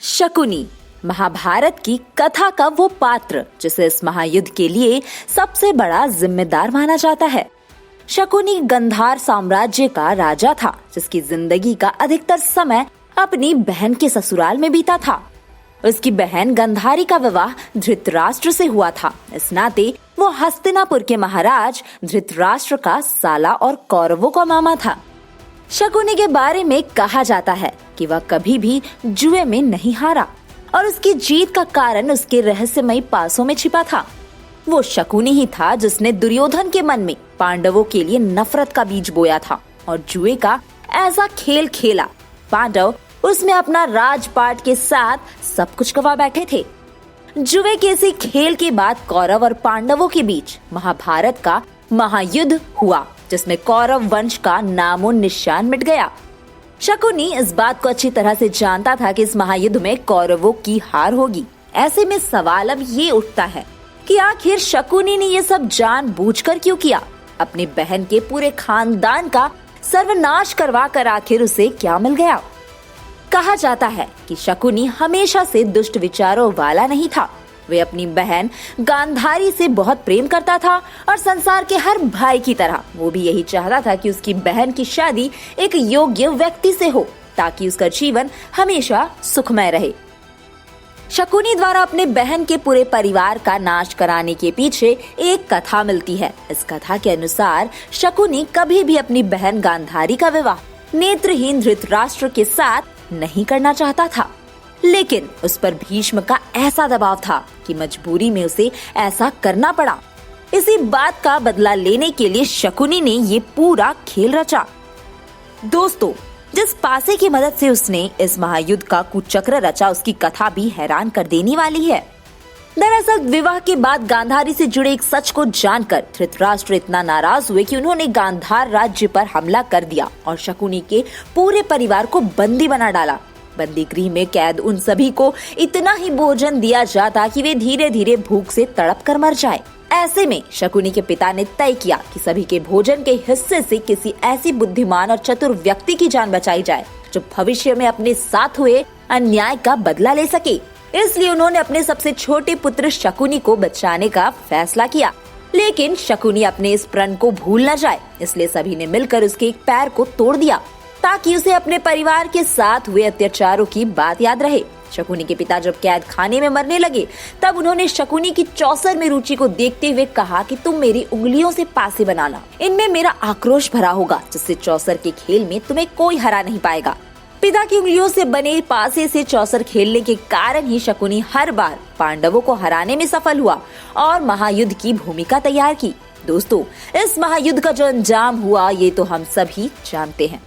शकुनी महाभारत की कथा का वो पात्र जिसे इस महायुद्ध के लिए सबसे बड़ा जिम्मेदार माना जाता है। शकुनी गंधार साम्राज्य का राजा था, जिसकी जिंदगी का अधिकतर समय अपनी बहन के ससुराल में बीता था। उसकी बहन गंधारी का विवाह धृतराष्ट्र से हुआ था। इस नाते वो हस्तिनापुर के महाराज धृतराष्ट्र का साला और कौरवों का मामा था। शकुनी के बारे में कहा जाता है कि वह कभी भी जुए में नहीं हारा और उसकी जीत का कारण उसके रहस्यमयी पासों में छिपा था। वो शकुनी ही था जिसने दुर्योधन के मन में पांडवों के लिए नफरत का बीज बोया था और जुए का ऐसा खेल खेला पांडव उसमें अपना राजपाट के साथ सब कुछ गवा बैठे थे। जुए के इसी खेल के बाद कौरव और पांडवों के बीच महाभारत का महायुद्ध हुआ, जिसमें कौरव वंश का नामो निशान मिट गया। शकुनी इस बात को अच्छी तरह से जानता था कि इस महायुद्ध में कौरवों की हार होगी। ऐसे में सवाल अब ये उठता है कि आखिर शकुनी ने ये सब जानबूझकर क्यों किया? अपनी बहन के पूरे खानदान का सर्वनाश करवा कर आखिर उसे क्या मिल गया? कहा जाता है कि शकुनी हमेशा से दुष्ट विचारों वाला नहीं था। वे अपनी बहन गांधारी से बहुत प्रेम करता था और संसार के हर भाई की तरह वो भी यही चाहता था कि उसकी बहन की शादी एक योग्य व्यक्ति से हो, ताकि उसका जीवन हमेशा सुखमय रहे। शकुनी द्वारा अपने बहन के पूरे परिवार का नाश कराने के पीछे एक कथा मिलती है। इस कथा के अनुसार शकुनी कभी भी अपनी बहन गांधारी का विवाह नेत्रहीन धृतराष्ट्र के साथ नहीं करना चाहता था, लेकिन उस पर भीष्म का ऐसा दबाव था कि मजबूरी में उसे ऐसा करना पड़ा। इसी बात का बदला लेने के लिए शकुनी ने ये पूरा खेल रचा। दोस्तों, जिस पासे की मदद से उसने इस महायुद्ध का कुचक्र रचा, उसकी कथा भी हैरान कर देने वाली है। दरअसल विवाह के बाद गांधारी से जुड़े एक सच को जानकर धृतराष्ट्र इतना नाराज हुए कि उन्होंने गांधार राज्य पर हमला कर दिया और शकुनी के पूरे परिवार को बंदी बना डाला। बंदी गृह में कैद उन सभी को इतना ही भोजन दिया जाता कि वे धीरे धीरे भूख से तड़प कर मर जाए। ऐसे में शकुनी के पिता ने तय किया कि सभी के भोजन के हिस्से से किसी ऐसी बुद्धिमान और चतुर व्यक्ति की जान बचाई जाए जो भविष्य में अपने साथ हुए अन्याय का बदला ले सके। इसलिए उन्होंने अपने सबसे छोटे पुत्र शकुनी को बचाने का फैसला किया। लेकिन शकुनी अपने इस प्रण को भूल न जाए, इसलिए सभी ने मिलकर उसके एक पैर को तोड़ दिया ताकि उसे अपने परिवार के साथ हुए अत्याचारों की बात याद रहे। शकुनी के पिता जब कैद खाने में मरने लगे, तब उन्होंने शकुनी की चौसर में रुचि को देखते हुए कहा कि तुम मेरी उंगलियों से पासे बनाना, इनमें मेरा आक्रोश भरा होगा, जिससे चौसर के खेल में तुम्हें कोई हरा नहीं पाएगा। पिता की उंगलियों से बने पासे से चौसर खेलने के कारण ही शकुनी हर बार पांडवों को हराने में सफल हुआ और महायुद्ध की भूमिका तैयार की। दोस्तों, इस महायुद्ध का जो अंजाम हुआ ये तो हम सभी जानते हैं।